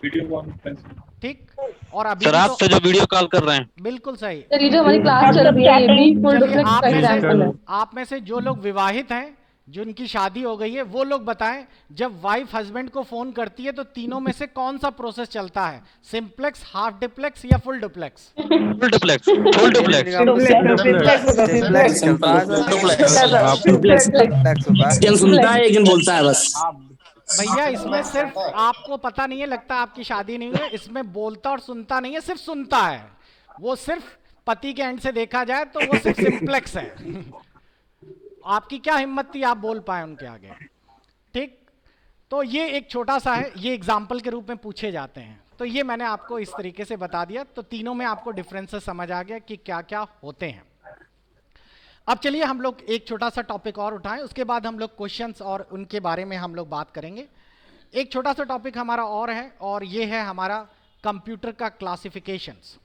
वीडियो कॉन्फ्रेंस। ठीक। और अभी सर आप तो जो वीडियो कॉल कर रहे हैं। बिल्कुल सही। सर ये जो हमारी क्लास चल रही है ये भी फुल चलिए, डुप्लेक्स का एग्जांपल है। आप में से जो लोग विवाहित हैं, जिनकी शादी हो गई है, वो लोग बताएं जब वाइफ हस्बैंड को फोन करती है तो तीनों में से कौन सा प्रोसेस चलता है, सिंप्लेक्स, हाफ डुप्लेक्स या full duplex? Full duplex. Full duplex. जन सुनता है एक जन बोलता है बस। भैया इसमें सिर्फ आपको पता नहीं है, लगता है आपकी शादी नहीं हुई है, इसमें बोलता और सुनता नहीं है, सिर्फ सुनता है। वो सिर्फ पति के एंड से देखा जाए तो वो सिर्फ सिंप्लेक्स है। आपकी क्या हिम्मत थी आप बोल पाए उनके आगे? ठीक। तो ये एक छोटा सा है, ये एग्जाम्पल के रूप में पूछे जाते हैं, तो ये मैंने आपको इस तरीके से बता दिया। तो तीनों में आपको डिफरेंसेस समझ आ गया कि क्या क्या होते हैं। अब चलिए हम लोग एक छोटा सा टॉपिक और उठाएं, उसके बाद हम लोग क्वेश्चंस और उनके बारे में हम लोग बात करेंगे। एक छोटा सा टॉपिक हमारा और है, और ये है हमारा कंप्यूटर का क्लासिफिकेशंस।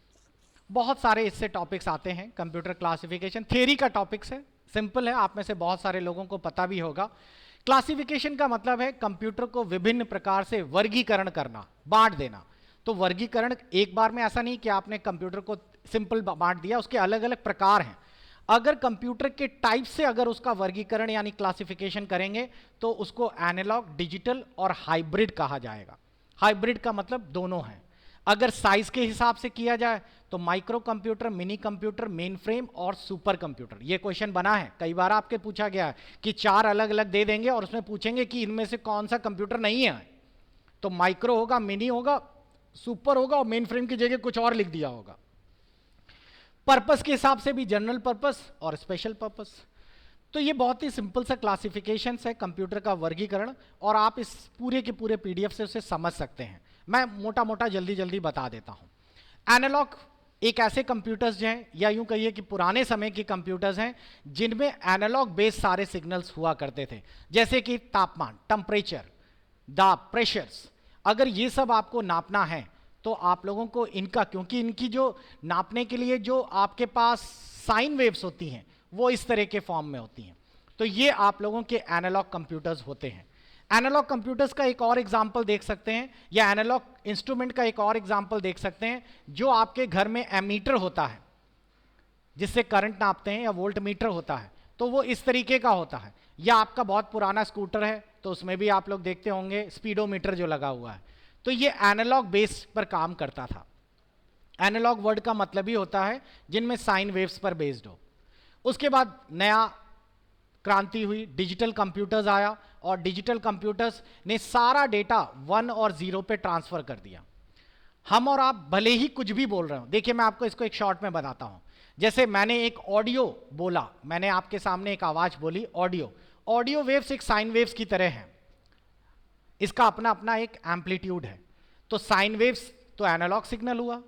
बहुत सारे इससे टॉपिक्स आते हैं, कंप्यूटर क्लासिफिकेशन थ्योरी का टॉपिक्स है, सिंपल है, आप में से बहुत सारे लोगों को पता भी होगा। क्लासिफिकेशन का मतलब है कंप्यूटर को विभिन्न प्रकार से वर्गीकरण करना, बांट देना। तो वर्गीकरण एक बार में ऐसा नहीं कि आपने कंप्यूटर को सिंपल बांट दिया, उसके अलग अलग प्रकार हैं। अगर कंप्यूटर के टाइप से अगर उसका वर्गीकरण यानी क्लासिफिकेशन करेंगे तो उसको एनालॉग, डिजिटल और हाइब्रिड कहा जाएगा। हाइब्रिड का मतलब दोनों है। अगर साइज के हिसाब से किया जाए तो micro computer, mini computer, main frame और सुपर कंप्यूटर। ये क्वेश्चन बना है, कई बार आपके पूछा गया है कि 4 अलग अलग दे देंगे और उसमें पूछेंगे कि इनमें से कौन सा कंप्यूटर नहीं है, तो माइक्रो होगा, मिनी होगा, सुपर होगा और मेन फ्रेम की जगह कुछ और लिख दिया होगा। पर्पस के हिसाब से भी जनरल पर्पस और स्पेशल पर्पस। तो ये बहुत ही सिंपल सा क्लासिफिकेशन है कंप्यूटर का वर्गीकरण, और आप इस पूरे के पूरे पीडीएफ से उसे समझ सकते हैं। मैं मोटा मोटा जल्दी जल्दी बता देता हूं। एनालॉग एक ऐसे कंप्यूटर्स हैं, या यूं कहिए कि पुराने समय के कंप्यूटर्स हैं जिनमें एनालॉग बेस्ड सारे सिग्नल्स हुआ करते थे, जैसे कि तापमान, टेम्परेचर, दाब, प्रेशर्स। अगर ये सब आपको नापना है तो आप लोगों को इनका, क्योंकि इनकी जो नापने के लिए जो आपके पास साइन वेव्स होती हैं वो इस तरह के फॉर्म में होती हैं, तो ये आप लोगों के एनालॉग कंप्यूटर्स होते हैं। एनालॉग कंप्यूटर्स का एक और एग्जाम्पल देख सकते हैं, या एनालॉग इंस्ट्रूमेंट का एक और एग्जाम्पल देख सकते हैं, जो आपके घर में एमीटर होता है जिससे करंट नापते हैं, या वोल्ट मीटर होता है, तो वो इस तरीके का होता है। या आपका बहुत पुराना स्कूटर है तो उसमें भी आप लोग देखते होंगे स्पीडोमीटर जो लगा हुआ है, तो ये एनालॉग बेस पर काम करता था। एनालॉग वर्ड का मतलब ही होता है जिनमें साइन वेव्स पर बेस्ड हो। उसके बाद नया क्रांति हुई, डिजिटल कंप्यूटर्स आया, और डिजिटल कंप्यूटर्स ने सारा डेटा 1 और 0 पे ट्रांसफर कर दिया। हम और आप भले ही कुछ भी बोल रहे हो, देखिए मैं आपको इसको एक शॉर्ट में बताता हूं। जैसे मैंने एक ऑडियो बोला, मैंने आपके सामने एक आवाज बोली ऑडियो, ऑडियो वेव्स एक साइन वेव्स की तरह है, इसका अपना अपना एक एम्पलीट्यूड है। तो साइन वेव्स तो एनालॉग सिग्नल हुआ,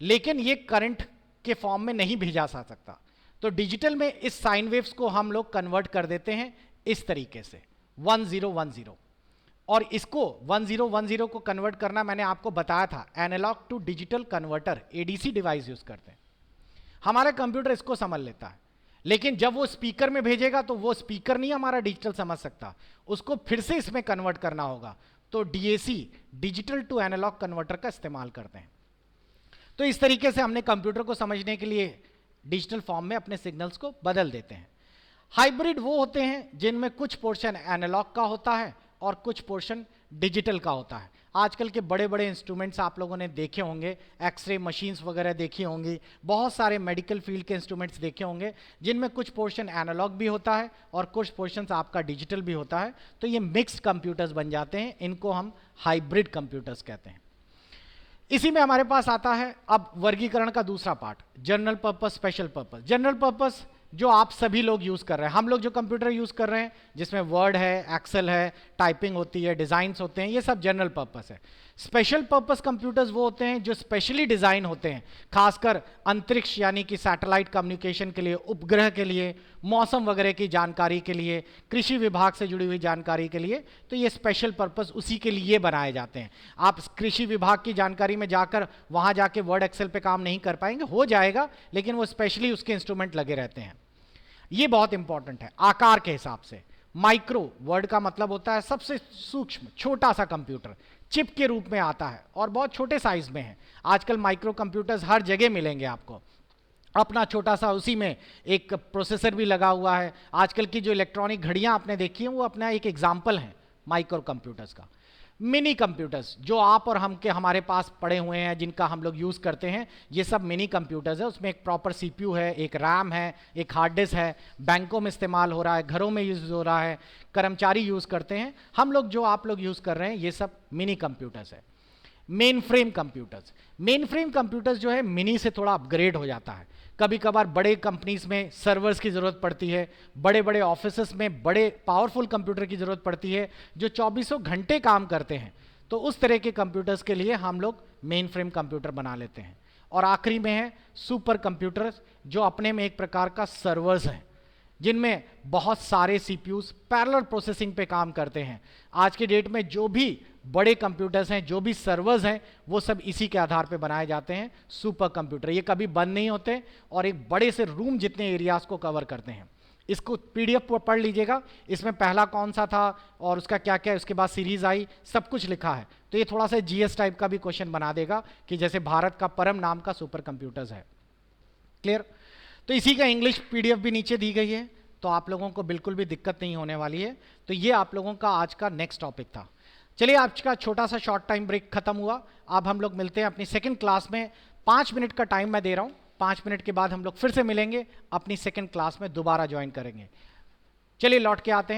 लेकिन ये करंट के फॉर्म में नहीं भेजा जा सकता, तो डिजिटल में इस साइन वेव्स को हम लोग कन्वर्ट कर देते हैं इस तरीके से 1010, और इसको 1010 को कन्वर्ट करना मैंने आपको बताया था, analogue to digital converter, ADC device use करते हैं। हमारा कंप्यूटर इसको समझ लेता है, लेकिन जब वो स्पीकर में भेजेगा तो वो स्पीकर नहीं हमारा डिजिटल समझ सकता, उसको फिर से इसमें कन्वर्ट करना होगा, तो DAC, digital to analogue converter का इस्तेमाल करते हैं। तो इस तरीके से हमने कंप्यूटर को समझने के लिए डिजिटल फॉर्म में अपने सिग्नल्स को बदल देते हैं। हाइब्रिड वो होते हैं जिनमें कुछ पोर्शन एनालॉग का होता है और कुछ पोर्शन डिजिटल का होता है। आजकल के बड़े बड़े इंस्ट्रूमेंट्स आप लोगों ने देखे होंगे, एक्सरे मशीन्स वगैरह देखी होंगी, बहुत सारे मेडिकल फील्ड के इंस्ट्रूमेंट्स देखे होंगे जिनमें कुछ पोर्शन एनालॉग भी होता है और कुछ पोर्शन आपका डिजिटल भी होता है, तो ये मिक्स्ड कंप्यूटर्स बन जाते हैं, इनको हम हाइब्रिड कंप्यूटर्स कहते हैं। इसी में हमारे पास आता है अब वर्गीकरण का दूसरा part, general purpose, special purpose. General purpose जो आप सभी लोग यूज कर रहे हैं, हम लोग जो कंप्यूटर यूज कर रहे हैं जिसमें वर्ड है, एक्सेल है, टाइपिंग होती है, डिजाइन्स होते हैं, ये सब जनरल पर्पस है। स्पेशल पर्पस कंप्यूटर्स वो होते हैं जो स्पेशली डिजाइन होते हैं, खासकर अंतरिक्ष यानी कि सैटेलाइट कम्युनिकेशन के लिए, उपग्रह के लिए, मौसम वगैरह की जानकारी के लिए, कृषि विभाग से जुड़ी हुई जानकारी के लिए, तो ये स्पेशल पर्पस उसी के लिए बनाए जाते हैं। आप कृषि विभाग की जानकारी में जाकर वहां जाके वर्ड एक्सेल पे काम नहीं कर पाएंगे, हो जाएगा, लेकिन वो स्पेशली उसके इंस्ट्रूमेंट लगे रहते हैं। ये बहुत इंपॉर्टेंट है। आकार के हिसाब से माइक्रो वर्ड का मतलब होता है सबसे सूक्ष्म छोटा सा कंप्यूटर, चिप के रूप में आता है और बहुत छोटे साइज में है। आजकल माइक्रो कंप्यूटर्स हर जगह मिलेंगे आपको, अपना छोटा सा, उसी में एक प्रोसेसर भी लगा हुआ है। आजकल की जो इलेक्ट्रॉनिक घड़ियां आपने देखी हैं वो अपना एक एग्जाम्पल है माइक्रो कंप्यूटर्स का। मिनी कंप्यूटर्स जो आप और हम के हमारे पास पड़े हुए हैं, जिनका हम लोग यूज़ करते हैं, ये सब मिनी कंप्यूटर्स है। उसमें एक प्रॉपर सीपीयू है, एक रैम है, एक हार्ड डिस्क है, बैंकों में इस्तेमाल हो रहा है, घरों में यूज़ हो रहा है, कर्मचारी यूज़ करते हैं, हम लोग जो आप लोग यूज़ कर रहे हैं, ये सब मिनी कंप्यूटर्स है। Main frame computers, main frame computers जो है मिनी से थोड़ा अपग्रेड हो जाता है। कभी कभार बड़े कंपनीज में सर्वर्स की ज़रूरत पड़ती है, बड़े बड़े ऑफिसेस में बड़े पावरफुल कंप्यूटर की ज़रूरत पड़ती है जो 24 घंटे काम करते हैं, तो उस तरह के कंप्यूटर्स के लिए हम लोग मेन फ्रेम कंप्यूटर बना लेते हैं। और आखिरी में है सुपर कंप्यूटर्स जो अपने में एक प्रकार का सर्वर्स हैं, जिनमें बहुत सारे सीपीयूज पैरेलल प्रोसेसिंग पे काम करते हैं। आज के डेट में जो भी बड़े कंप्यूटर्स हैं, जो भी सर्वर्स हैं, वो सब इसी के आधार पे बनाए जाते हैं, सुपर कंप्यूटर। ये कभी बंद नहीं होते और एक बड़े से रूम जितने एरियाज को कवर करते हैं। इसको पीडीएफ पर पढ़ लीजिएगा, इसमें पहला कौन सा था और उसका क्या क्या है, उसके बाद सीरीज आई, सब कुछ लिखा है। तो ये थोड़ा सा जीएस टाइप का भी क्वेश्चन बना देगा कि जैसे भारत का परम नाम का सुपर कंप्यूटर्स है। क्लियर? तो इसी का इंग्लिश पीडीएफ भी नीचे दी गई है, तो आप लोगों को बिल्कुल भी दिक्कत नहीं होने वाली है। तो ये आप लोगों का आज का नेक्स्ट टॉपिक था। चलिए, आज का छोटा सा शॉर्ट टाइम ब्रेक खत्म हुआ। अब हम लोग मिलते हैं अपनी सेकंड क्लास में। 5 मिनट का टाइम मैं दे रहा हूँ, 5 मिनट के बाद हम लोग फिर से मिलेंगे, अपनी सेकंड क्लास में दोबारा ज्वाइन करेंगे। चलिए लौट के आते हैं।